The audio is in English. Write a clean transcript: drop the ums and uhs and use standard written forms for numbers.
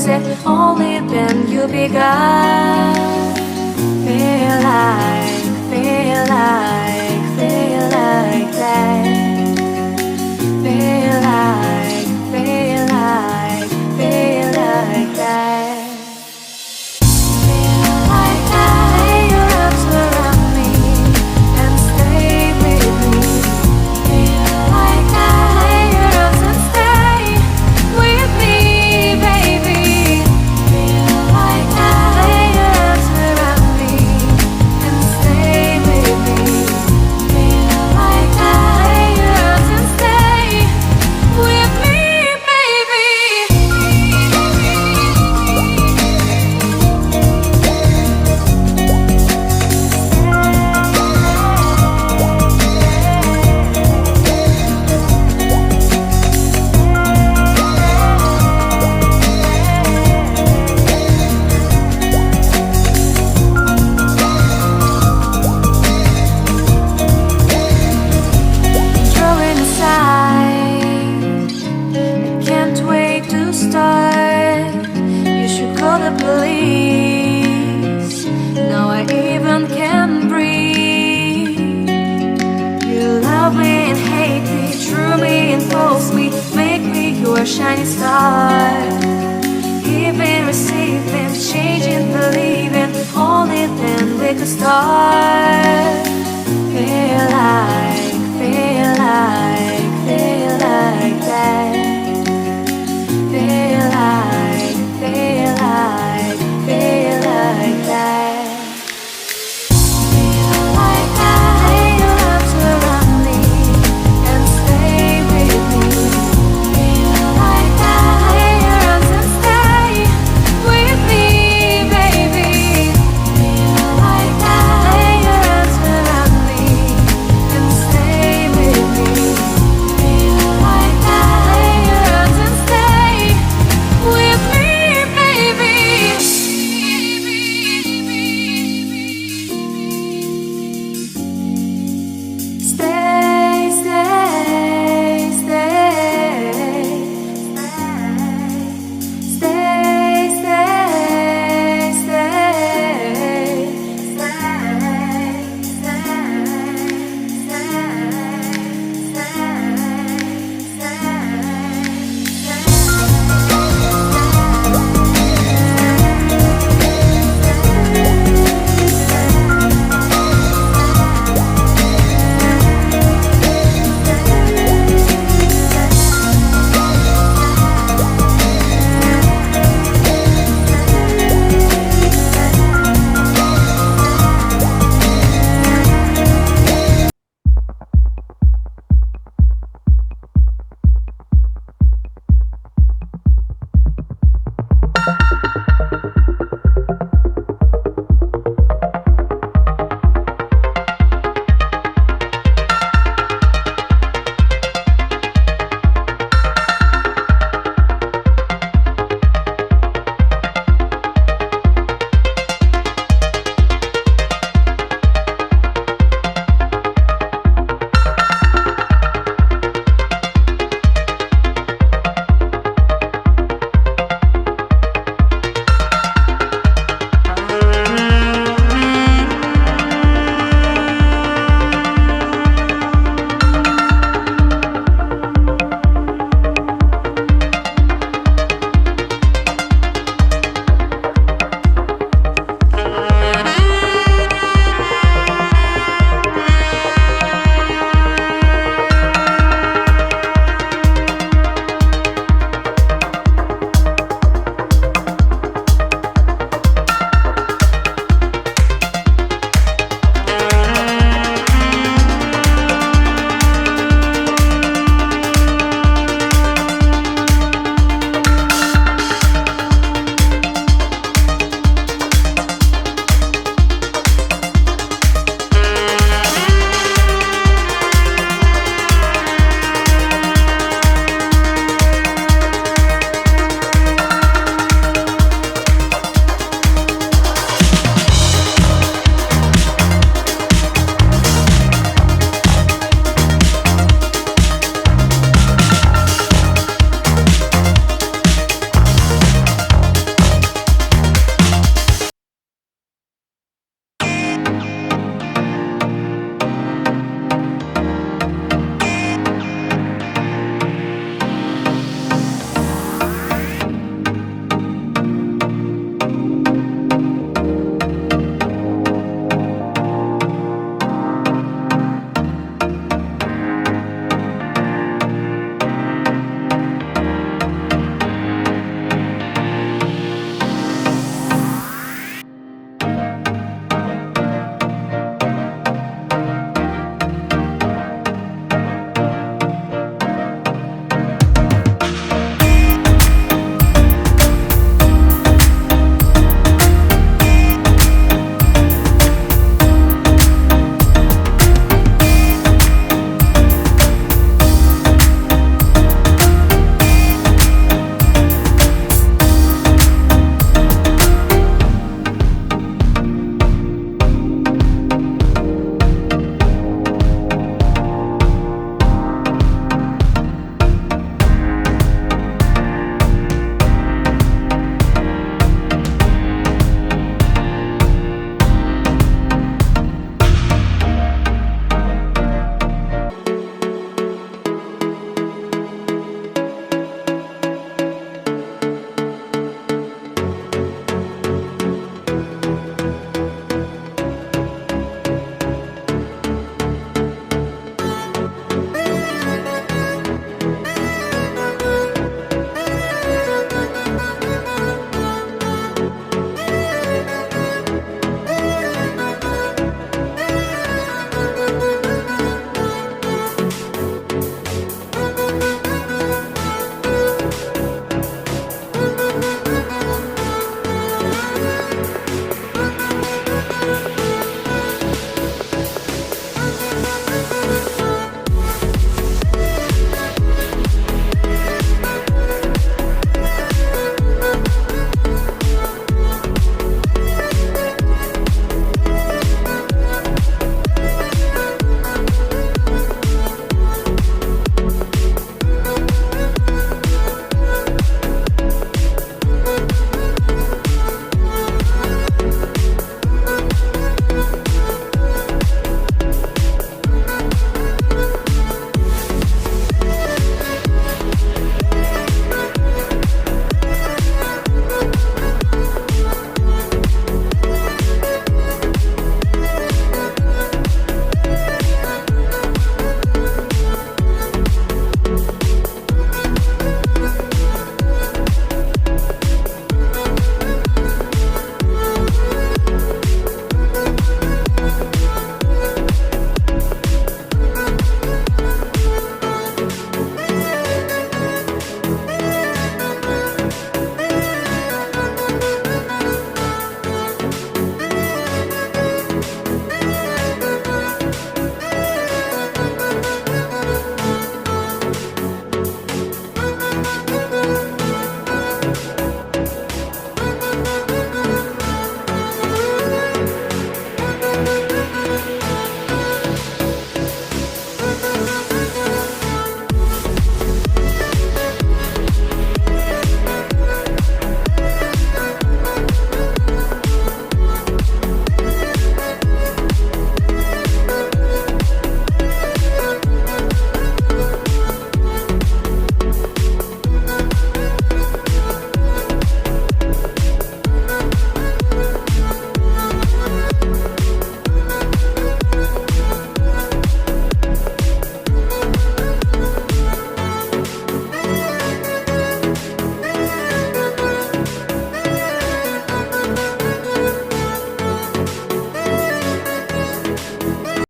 lose it. Only then you begun. Feel like, feel like, feel like that. Feel like, feel like, feel like that. Feel like that. Lay your arms around me and stay with me. Feel like that. Lay your arms and stay with me, baby. Feel like that. Lay your arms around me and stay with me. Feel like that. Lay your arms and stay with me, baby. Throwing aside, I can't wait to start. You should call the police. Now I even can breathe. You love me and hate me, true me and false me, make me your shining star. Giving, receiving, changing, believing, only then we could start. Feel like